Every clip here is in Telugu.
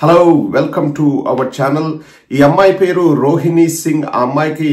Hello welcome to our channel. ఈ అమ్మాయి పేరు రోహిణి సింగ్. ఆ అమ్మాయికి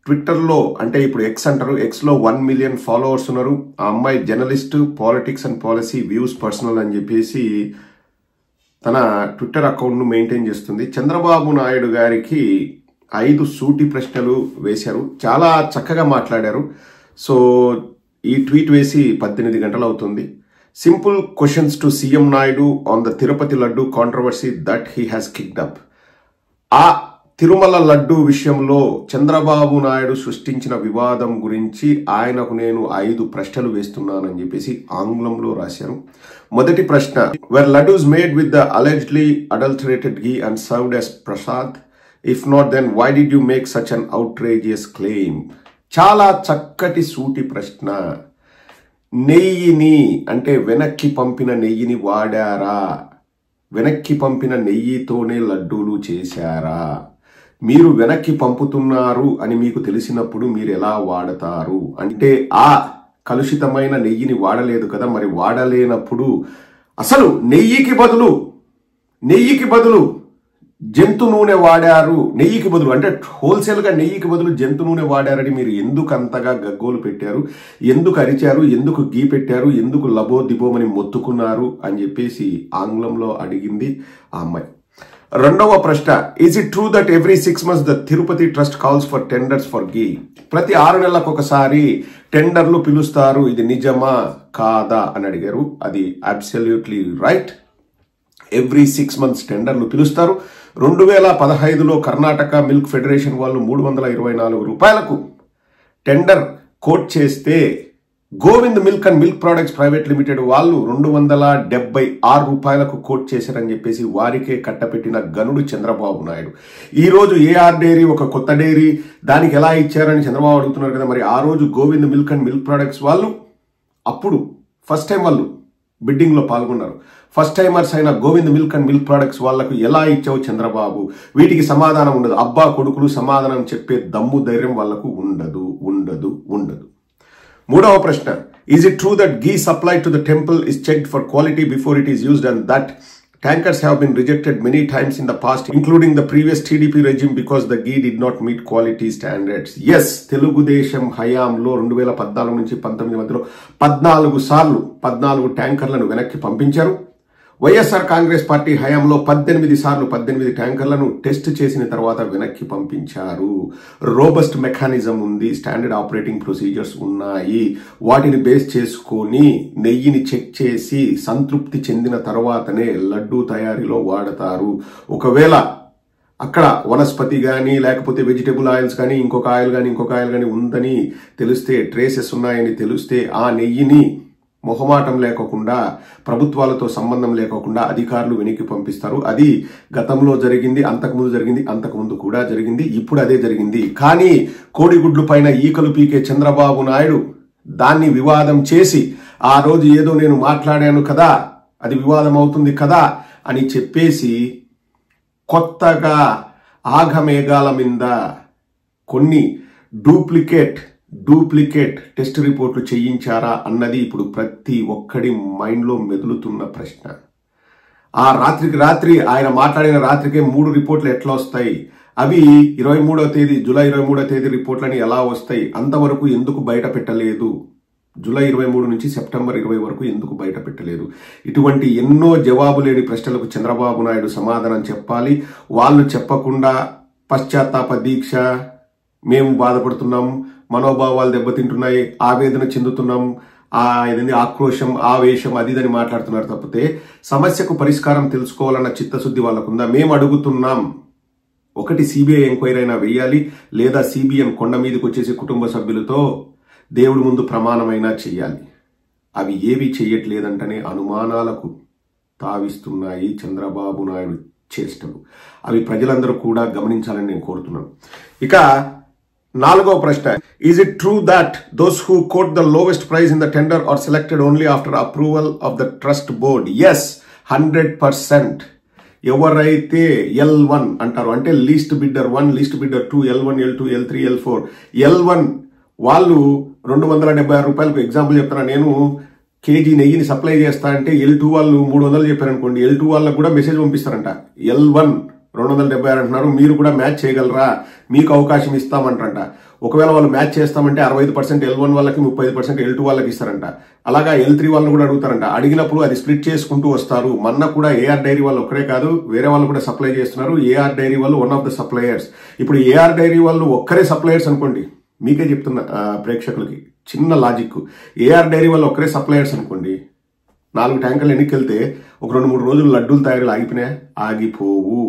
ట్విట్టర్లో అంటే ఇప్పుడు ఎక్స్ అంటారు, ఎక్స్లో 1 మిలియన్ ఫాలోవర్స్ ఉన్నారు. ఆ అమ్మాయి journalist, politics and policy views personal అని చెప్పేసి తన ట్విట్టర్ అకౌంట్ను మెయింటైన్ చేస్తుంది. చంద్రబాబు నాయుడు గారికి 5 సూటి ప్రశ్నలు వేశారు. చాలా చక్కగా మాట్లాడారు. సో ఈ ట్వీట్ వేసి 18 గంటలు అవుతుంది. Simple questions to CM Naidu on the Tirupati Laddu controversy that he has kicked up. ఆ తిరుమల లడ్డు విషయంలో చంద్రబాబు నాయుడు సృష్టించిన వివాదం గురించి ఆయనకు నేను 5 ప్రశ్నలు వేస్తున్నానని చెప్పేసి ఆంగ్లంలో రాశారు. మొదటి ప్రశ్న, were laddus made with the allegedly adulterated ghee and served as prasad? If not, then why did you make such an outrageous claim? చాలా చక్కటి సూటి ప్రశ్న. నెయ్యిని అంటే వెనక్కి పంపిన నెయ్యిని వాడారా? వెనక్కి పంపిన నెయ్యితోనే లడ్డూలు చేశారా? మీరు వెనక్కి పంపుతున్నారు అని మీకు తెలిసినప్పుడు మీరు ఎలా వాడతారు? అంటే ఆ కలుషితమైన నెయ్యిని వాడలేదు కదా, మరి వాడలేనప్పుడు అసలు నెయ్యికి బదులు జంతు నూనె వాడారు. నెయ్యికి బదులు అంటే హోల్సేల్గా నెయ్యికి బదులు జంతు నూనె వాడారని మీరు ఎందుకు అంతగా గగ్గోలు పెట్టారు? ఎందుకు అరిచారు? ఎందుకు గీ పెట్టారు? ఎందుకు లబో దిబోమని మొత్తుకున్నారు అని చెప్పేసి ఆంగ్లంలో అడిగింది ఆ అమ్మాయి. రెండవ ప్రశ్న, is it true that every 6 months the Tirupati trust calls for tenders for ghee? ప్రతి 6 నెలలకు ఒకసారి టెండర్లు పిలుస్తారు. ఇది నిజమా కాదా అని అడిగారు. అది అబ్సల్యూట్లీ రైట్. ఎవ్రీ 6 months టెండర్లు పిలుస్తారు. 2015లో కర్ణాటక మిల్క్ ఫెడరేషన్ వాళ్ళు 324 రూపాయలకు టెండర్ కోట్ చేస్తే Govind milk and milk products private limited వాళ్ళు 276 రూపాయలకు కోట్ చేశారని చెప్పేసి వారికే కట్టపెట్టిన గనుడు చంద్రబాబు నాయుడు. ఈ రోజు ఏఆర్ డైరీ ఒక కొత్త డైరీ, దానికి ఎలా ఇచ్చారని చంద్రబాబు అడుగుతున్నారు కదా. మరి ఆ రోజు Govind milk and milk products వాళ్ళు అప్పుడు ఫస్ట్ టైం వాళ్ళు బిడ్డింగ్ లో పాల్గొన్నారు. ఫస్ట్ టైమర్స్ అయిన Govind milk and milk products వాళ్లకు ఎలా ఇచ్చావు చంద్రబాబు? వీటికి సమాధానం ఉండదు. అబ్బా కొడుకులు సమాధానం చెప్పే దమ్ము ధైర్యం వాళ్లకు ఉండదు. మూడవ ప్రశ్న, is it true that ghee supplied to the temple is checked for quality before it is used and that tankers have been rejected many times in the past, including the previous TDP regime, because the ghee did not meet quality standards? Yes, Telugu Desam హయాంలో 2014 నుంచి 19 మధ్యలో 14 ట్యాంకర్లను వెనక్కి పంపించారు. వైఎస్ఆర్ కాంగ్రెస్ పార్టీ హయాంలో 18 ట్యాంకర్లను టెస్ట్ చేసిన తర్వాత వెనక్కి పంపించారు. రోబస్ట్ మెకానిజం ఉంది, స్టాండర్డ్ ఆపరేటింగ్ ప్రొసీజర్స్ ఉన్నాయి. వాటిని బేస్ చేసుకొని నెయ్యిని చెక్ చేసి సంతృప్తి చెందిన తర్వాతనే లడ్డూ తయారీలో వాడతారు. ఒకవేళ అక్కడ వనస్పతి కానీ లేకపోతే వెజిటబుల్ ఆయిల్స్ కానీ ఇంకొక ఆయిల్ కానీ ఉందని తెలిస్తే, ట్రేసెస్ ఉన్నాయని తెలిస్తే ఆ నెయ్యిని మొహమాటం లేకోకుండా, ప్రభుత్వాలతో సంబంధం లేకోకుండా అధికారులు వెనక్కి పంపిస్తారు. అది గతంలో జరిగింది, అంతకుముందు కూడా జరిగింది, ఇప్పుడు అదే జరిగింది. కానీ కోడిగుడ్లు పైన ఈకలు పీకే చంద్రబాబు నాయుడు దాన్ని వివాదం చేసి, ఆ రోజు ఏదో నేను మాట్లాడాను కదా, అది వివాదం అవుతుంది కదా అని చెప్పేసి కొత్తగా ఆఘమేఘాల మీద కొన్ని డూప్లికేట్ టెస్ట్ రిపోర్ట్లు చేయించారా అన్నది ఇప్పుడు ప్రతి ఒక్కడి మైండ్లో మెదులుతున్న ప్రశ్న. ఆ రాత్రి ఆయన మాట్లాడిన రాత్రికే 3 రిపోర్ట్లు ఎట్లా వస్తాయి? అవి జూలై 23వ తేదీ రిపోర్ట్లని ఎలా వస్తాయి? అంతవరకు ఎందుకు బయట పెట్టలేదు? జూలై 23 నుంచి సెప్టెంబర్ 20 వరకు ఎందుకు బయట పెట్టలేదు? ఇటువంటి ఎన్నో జవాబు లేని ప్రశ్నలకు చంద్రబాబు నాయుడు సమాధానం చెప్పాలి. వాళ్ళు చెప్పకుండా పశ్చాత్తాప దీక్ష, మేము బాధపడుతున్నాం, మనోభావాలు దెబ్బతింటున్నాయి, ఆవేదన చెందుతున్నాం, ఆక్రోశం, ఆవేశం అది ఇదని మాట్లాడుతున్నారు తప్పితే సమస్యకు పరిష్కారం తెలుసుకోవాలన్న చిత్తశుద్ధి వాళ్ళకుందా? మేము అడుగుతున్నాం, ఒకటి సిబిఐ ఎంక్వైరీ అయినా వేయాలి, లేదా సిబిఎం కొండ మీదకి వచ్చేసి కుటుంబ సభ్యులతో దేవుడి ముందు ప్రమాణమైనా చెయ్యాలి. అవి ఏవి చెయ్యట్లేదంటనే అనుమానాలకు తావిస్తున్నాయి చంద్రబాబు నాయుడు చేష్టలు. అవి ప్రజలందరూ కూడా గమనించాలని నేను కోరుతున్నాను. ఇక 4వ ప్రశ్న, is it true that those who quote the lowest price in the tender are selected only after approval of the trust board? Yes, 100%. ఎవరైతే L1 అంటారు అంటే least bidder 1, least bidder 2, L1, L2, L3, L4, L1 వాళ్ళు 276 రూపాయలకు ఎగ్జాంపుల్ చెప్తున్నా నేను కేజీ నెయ్యిని సప్లై చేస్తా అంటే L2 వాళ్ళు 300 చెప్పారనుకోండి, L2 వాళ్ళకు కూడా మెసేజ్ పంపిస్తారంట. L1 276 అంటున్నారు, మీరు కూడా మ్యాచ్ చేయగలరా, మీకు అవకాశం ఇస్తామంటారంట. ఒకవేళ వాళ్ళు మ్యాచ్ చేస్తామంటే 65% L1 వాళ్ళకి 35% L2 వాళ్ళకి ఇస్తారంట. అలాగా L3 వాళ్ళని కూడా అడుగుతారంట. అడిగినప్పుడు అది స్ప్లిట్ చేసుకుంటూ వస్తారు. మొన్న కూడా ఏఆర్ డైరీ వాళ్ళు ఒక్కరే కాదు, వేరే వాళ్ళు కూడా సప్లై చేస్తున్నారు. ఏఆర్ డైరీ వాళ్ళు వన్ ఆఫ్ ద సప్లయర్స్. ఇప్పుడు ఏఆర్ డైరీ వాళ్ళు ఒక్కరే సప్లయర్స్ అనుకోండి, మీకే చెప్తున్నా ప్రేక్షకులకి చిన్న లాజిక్. ఏఆర్ డైరీ వాళ్ళు ఒక్కరే సప్లయర్స్ అనుకోండి, 4 ట్యాంకర్లు ఎన్నికెళ్తే ఒక 2-3 రోజులు లడ్డూలు తయారీలు ఆగిపోయినాయా? ఆగిపోవు.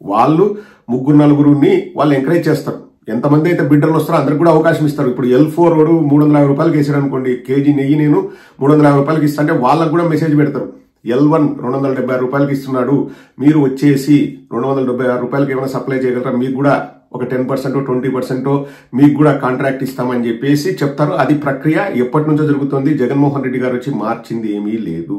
వాళ్ళు 3-4 వాళ్ళు ఎంకరేజ్ చేస్తారు. ఎంతమంది అయితే బిడ్డర్లు వస్తారో అందరికి కూడా అవకాశం ఇస్తారు. ఇప్పుడు L4 వాడు 350 రూపాయలకి వేసాడు అనుకోండి, కేజీ నెయ్యి నేను 350 రూపాయలకి ఇస్తా అంటే వాళ్ళకు కూడా మెసేజ్ పెడతారు. L1 276 రూపాయలకి ఇస్తున్నాడు, మీరు వచ్చేసి 276 రూపాయలకి ఏమైనా సప్లై చేయగలరా, మీకు కూడా ఒక 10% 20% మీకు కూడా కాంట్రాక్ట్ ఇస్తామని చెప్పేసి చెప్తారు. అది ప్రక్రియ ఎప్పటి నుంచో జరుగుతుంది. జగన్మోహన్ రెడ్డి గారు వచ్చి మార్చింది ఏమీ లేదు.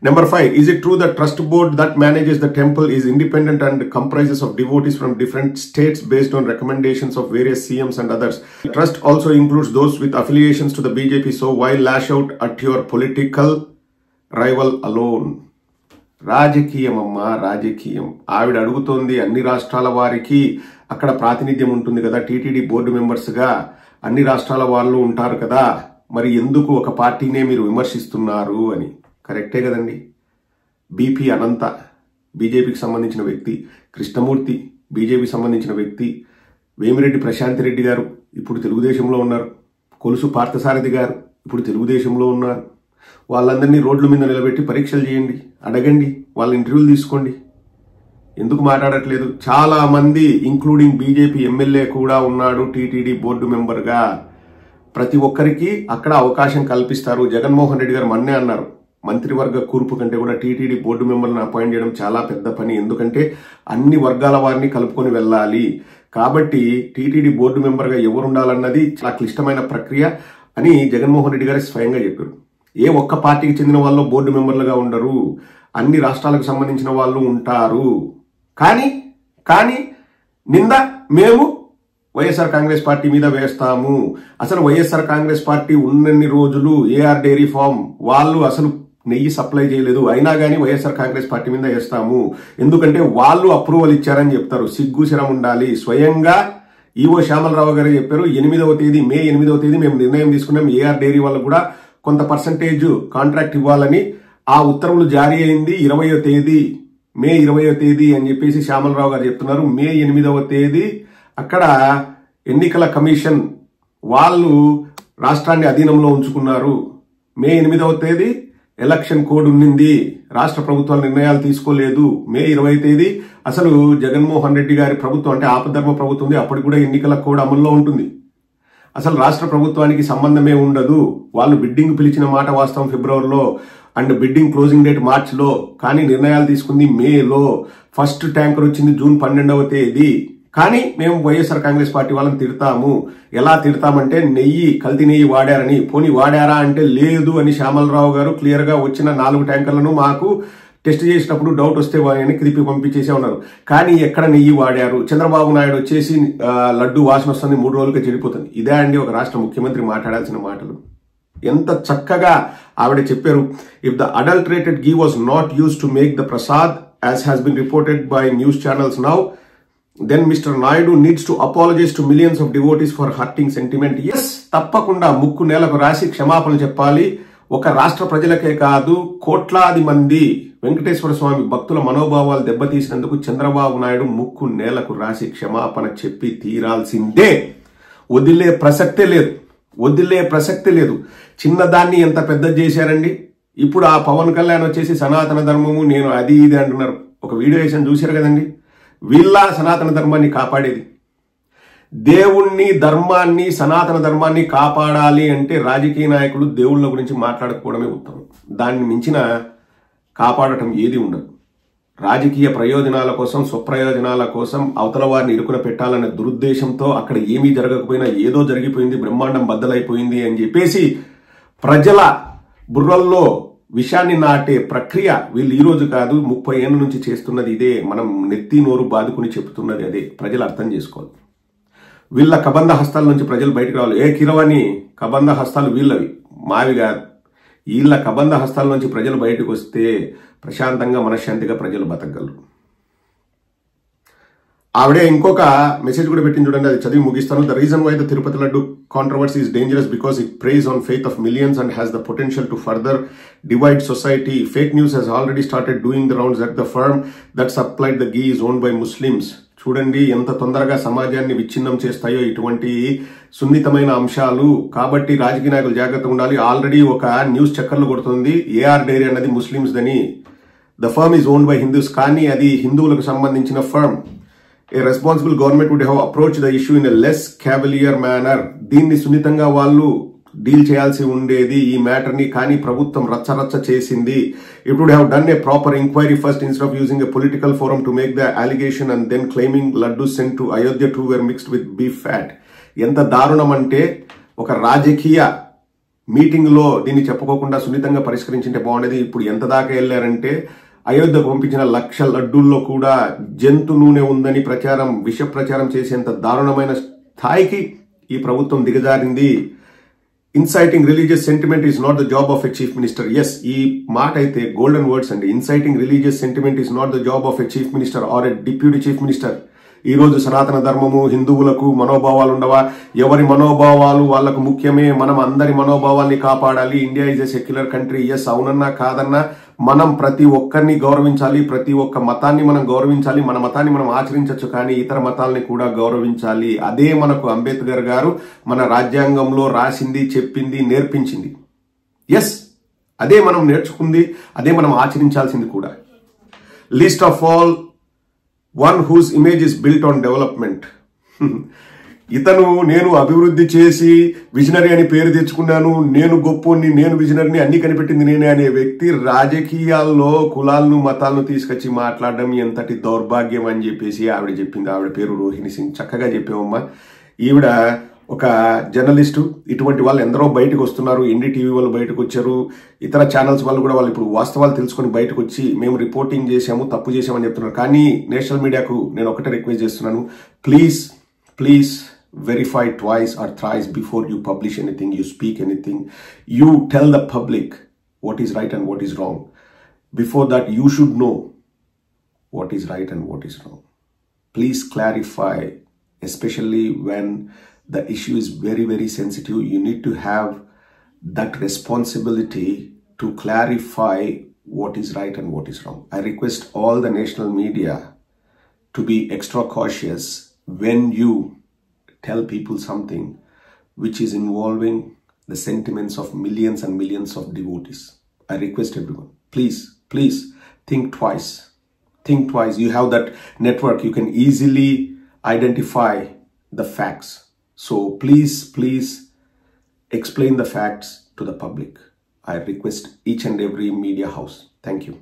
Number 5, is it true that trust board that manages the temple is independent and comprises of devotees from different states based on recommendations of various CMs and others? The trust also includes those with affiliations to the BJP, so why lash out at your political rival alone? రాజకీయం అమ్మా, రాజకీయం. ఆవిడ అడుగుతోంది అన్ని రాష్ట్రాల వారికి అక్కడ ప్రాతినిధ్యం ఉంటుంది కదా, టీటీడీ బోర్డు మెంబర్స్గా అన్ని రాష్ట్రాల వాళ్ళు ఉంటారు కదా, మరి ఎందుకు ఒక పార్టీనే మీరు విమర్శిస్తున్నారు అని. కరెక్టే కదండి. బీపీ అనంత బీజేపీకి సంబంధించిన వ్యక్తి, కృష్ణమూర్తి బీజేపీకి సంబంధించిన వ్యక్తి, వేమిరెడ్డి ప్రశాంత్ రెడ్డి గారు ఇప్పుడు తెలుగుదేశంలో ఉన్నారు, కొలుసు పార్థసారథి గారు ఇప్పుడు తెలుగుదేశంలో ఉన్నారు. వాళ్ళందరినీ రోడ్ల మీద నిలబెట్టి పరీక్షలు చేయండి, అడగండి, వాళ్ళ ఇంటర్వ్యూలు తీసుకోండి. ఎందుకు మాట్లాడట్లేదు? చాలా మంది ఇంక్లూడింగ్ బీజేపీ ఎమ్మెల్యే కూడా ఉన్నాడు టీటీడీ బోర్డు మెంబర్గా. ప్రతి ఒక్కరికి అక్కడ అవకాశం కల్పిస్తారు. జగన్మోహన్ రెడ్డి గారు మొన్నే అన్నారు, మంత్రివర్గ కూర్పు కంటే కూడా టీటీడీ బోర్డు మెంబర్లను అపాయింట్ చేయడం చాలా పెద్ద పని, ఎందుకంటే అన్ని వర్గాల వారిని కలుపుకొని వెళ్ళాలి. కాబట్టి టీటీడీ బోర్డు మెంబర్గా ఎవరు ఉండాలన్నది చాలా క్లిష్టమైన ప్రక్రియ అని జగన్మోహన్ రెడ్డి గారు స్వయంగా చెప్పారు. ఏ ఒక్క పార్టీకి చెందిన వాళ్ళు బోర్డు మెంబర్లుగా ఉండరు, అన్ని రాష్ట్రాలకు సంబంధించిన వాళ్ళు ఉంటారు. కానీ నింద మేము వైఎస్ఆర్ కాంగ్రెస్ పార్టీ మీద వేస్తాము. అసలు వైఎస్ఆర్ కాంగ్రెస్ పార్టీ ఉన్నన్ని రోజులు ఏఆర్ డైరీ ఫార్మ్ వాళ్ళు అసలు నెయ్యి సప్లై చేయలేదు, అయినా కానీ వైఎస్ఆర్ కాంగ్రెస్ పార్టీ మీద వేస్తాము, ఎందుకంటే వాళ్ళు అప్రూవల్ ఇచ్చారని చెప్తారు. సిగ్గు శరం ఉండాలి. స్వయంగా ఈవో శ్యామలరావు గారు చెప్పారు, మే 8వ తేదీ మేము నిర్ణయం తీసుకున్నాం, ఏఆర్ డైరీ వాళ్ళకు కూడా కొంత పర్సంటేజ్ కాంట్రాక్ట్ ఇవ్వాలని. ఆ ఉత్తర్వులు జారీ అయింది 20వ తేదీ, మే 20వ తేదీ అని చెప్పేసి శ్యామలరావు గారు చెప్తున్నారు. మే 8వ తేదీ అక్కడ ఎన్నికల కమిషన్ వాళ్ళు రాష్ట్రాన్ని అధీనంలో ఉంచుకున్నారు. మే 8వ తేదీ ఎలక్షన్ కోడ్ ఉన్నింది, రాష్ట్ర ప్రభుత్వాలు నిర్ణయాలు తీసుకోలేదు. మే 20వ తేదీ అసలు జగన్మోహన్ రెడ్డి గారి ప్రభుత్వం అంటే ఆపద్ధర్మ ప్రభుత్వం ఉంది, అప్పటికి కూడా ఎన్నికల కోడ్ అమల్లో ఉంటుంది. అసలు రాష్ట్ర ప్రభుత్వానికి సంబంధమే ఉండదు. వాళ్ళు బిడ్డింగ్ పిలిచిన మాట వాస్తవం ఫిబ్రవరిలో అండ్ బిడ్డింగ్ క్లోజింగ్ డేట్ మార్చిలో, కానీ నిర్ణయాలు తీసుకుంది మేలో. ఫస్ట్ ట్యాంకర్ వచ్చింది జూన్ 12వ తేదీ. కానీ మేము వైఎస్ఆర్ కాంగ్రెస్ పార్టీ వాళ్ళని తిడతాము. ఎలా తిడతామంటే నెయ్యి కల్తీ నెయ్యి వాడారని. పోనీ వాడారా అంటే లేదు అని శ్యామలరావు గారు క్లియర్ గా వచ్చిన 4 ట్యాంకర్లను మాకు టెస్ట్ చేసినప్పుడు డౌట్ వస్తే వారిని తిరిపి పంపించేసే ఉన్నారు. కానీ ఎక్కడ నెయ్యి వాడారు? చంద్రబాబు నాయుడు వచ్చేసి లడ్డు వాసన వస్తుంది, 3 రోజులకే చెడిపోతుంది. ఇదే అండి ఒక రాష్ట్ర ముఖ్యమంత్రి మాట్లాడాల్సిన మాటలు. ఎంత చక్కగా ఆవిడ చెప్పారు. If the adulterated ghee was not use to make the Prasad as has been reported by news channels now, then Mr. Naidu needs to apologize to millions of devotees for hurting sentiment. Yes, తప్పకుండా ముక్కు నేలకు రాసి క్షమాపణ చెప్పాలి. ఒక రాష్ట్ర ప్రజలకే కాదు, కోట్లాది మంది వెంకటేశ్వర స్వామి భక్తుల మనోభావాలు దెబ్బతీసినందుకు చంద్రబాబు నాయుడు ముక్కు నేలకు రాసి క్షమాపణ చెప్పి తీరాల్సిందే. వదిలే ప్రసక్తే లేదు. చిన్నదాన్ని ఎంత పెద్ద చేశారండి. ఇప్పుడు ఆ పవన్ కళ్యాణ్ వచ్చేసి సనాతన ధర్మము నేను అది ఇది అంటున్నారు. ఒక వీడియో వేసాను, చూశారు కదండి. వీళ్ళ సనాతన ధర్మాన్ని కాపాడేది. దేవుణ్ణి, ధర్మాన్ని, సనాతన ధర్మాన్ని కాపాడాలి అంటే రాజకీయ నాయకులు దేవుళ్ళ గురించి మాట్లాడకపోవడమే ఉత్తమం. దాన్ని మించిన కాపాడటం ఏది ఉండదు. రాజకీయ ప్రయోజనాల కోసం, స్వప్రయోజనాల కోసం అవతల వారిని ఇరుకున పెట్టాలనే దురుద్దేశంతో అక్కడ ఏమీ జరగకపోయినా ఏదో జరిగిపోయింది, బ్రహ్మాండం బద్దలైపోయింది అని చెప్పేసి ప్రజల బుర్రల్లో విషాన్ని నాటే ప్రక్రియ వీళ్ళు ఈ రోజు కాదు 30 ఏళ్ల నుంచి చేస్తున్నది ఇదే. మనం నెత్తి నోరు బాదుకుని చెప్తున్నది అదే. ప్రజలు అర్థం చేసుకోవాలి. వీళ్ళ కబంధ హస్తాల నుంచి ప్రజలు బయటకు రావాలి. ఏ కిరవాణి కబంధ హస్తాలు వీళ్ళవి, మావి కాదు. వీళ్ళ కబంధ హస్తాల నుంచి ప్రజలు బయటకు వస్తే ప్రశాంతంగా మనశ్శాంతిగా ప్రజలు బతకగలరు. ఆవిడే ఇంకొక మెసేజ్ కూడా పెట్టింది చూడండి, అది చదివి ముగిస్తాను. The reason why the Tirupati laddu controversy is dangerous because it preys on faith of millions and has the potential to further divide society. Fake news has already started doing the rounds that the firm that supplied the ghee is owned by Muslims. చూడండి ఎంత తొందరగా సమాజాన్ని విచ్ఛిన్నం చేస్తాయో ఇటువంటి సున్నితమైన అంశాలు. కాబట్టి రాజకీయ నాయకులు జాగ్రత్తగా ఉండాలి. ఆల్రెడీ ఒక న్యూస్ చక్కర్లు కొడుతుంది, ఏఆర్ డైరీ అన్నది ముస్లిమ్స్ దని. The firm is owned by Hindus, కానీ అది హిందువులకు సంబంధించిన firm. A responsible government would have approached the issue in a less cavalier manner. దీన్ని సున్నితంగా వాళ్ళు డీల్ చేయాల్సి ఉండేది ఈ మ్యాటర్ ని, కానీ ప్రభుత్వం రచ్చరచ్చ చేసింది. It would have done a proper inquiry first instead of using a political forum to make the allegation and then claiming laddus sent to Ayodhya too were mixed with beef fat. ఎంత దారుణం అంటే ఒక రాజకీయ మీటింగ్ లో దీన్ని చెప్పుకోకుండా సున్నితంగా పరిష్కరించింటే బాగుండేది. ఇప్పుడు ఎంత దాకా వెళ్లారంటే అయోధ్యకు పంపించిన 1,00,000 లడ్డూల్లో కూడా జంతు నూనె ఉందని ప్రచారం, విష ప్రచారం చేసేంత దారుణమైన స్థాయికి ఈ ప్రభుత్వం దిగజారింది. Inciting religious sentiment is not the job of a chief minister. Yes, ఈ మాట అయితే గోల్డెన్ వర్డ్స్ అండి. Inciting religious sentiment is not the job of a chief minister or a deputy chief minister. ఈ రోజు సనాతన ధర్మము, హిందువులకు మనోభావాలు ఉండవా? ఎవరి మనోభావాలు వాళ్లకు ముఖ్యమే. మనం అందరి మనోభావాల్ని కాపాడాలి. India is a secular country. Yes, అవునన్నా కాదన్నా మనం ప్రతి ఒక్కరిని గౌరవించాలి, ప్రతి ఒక్క మతాన్ని మనం గౌరవించాలి. మన మతాన్ని మనం ఆచరించవచ్చు, కానీ ఇతర మతాల్ని కూడా గౌరవించాలి. అదే మనకు అంబేద్కర్ గారు మన రాజ్యాంగంలో రాసింది, చెప్పింది, నేర్పించింది. ఎస్, అదే మనం నేర్చుకుంది, అదే మనం ఆచరించాల్సింది కూడా. Least of all one whose image is built on development. ఇతను నేను అభివృద్ధి చేసి విజనరీ అని పేరు తెచ్చుకున్నాను, నేను గొప్పని, నేను విజనరీని, అన్ని కనిపెట్టింది నేనే అనే వ్యక్తి రాజకీయాల్లో కులాలను మతాలను తీసుకొచ్చి మాట్లాడడం ఎంతటి దౌర్భాగ్యం అని చెప్పేసి ఆవిడ చెప్పింది. ఆవిడ పేరు రోహిణి సింగ్. చక్కగా చెప్పామమ్మా. ఈవిడ ఒక జర్నలిస్టు. ఇటువంటి వాళ్ళు ఎందరో బయటకు వస్తున్నారు. ఎన్డీటీవీ వాళ్ళు బయటకు వచ్చారు, ఇతర ఛానల్స్ వాళ్ళు కూడా. వాళ్ళు ఇప్పుడు వాస్తవాలు తెలుసుకొని బయటకు వచ్చి మేము రిపోర్టింగ్ చేశాము, తప్పు చేశామని చెప్తున్నారు. కానీ నేషనల్ మీడియాకు నేను ఒకటే రిక్వెస్ట్ చేస్తున్నాను, please verify twice or thrice before you publish anything, you speak anything. You tell the public what is right and what is wrong. Before that, you should know what is right and what is wrong. Please clarify, especially when the issue is very, very sensitive. You need to have that responsibility to clarify what is right and what is wrong. I request all the national media to be extra cautious when you tell people something which is involving the sentiments of millions and millions of devotees. I request everyone, please think twice. You have that network, you can easily identify the facts. So please explain the facts to the public. I request each and every media house. Thank you.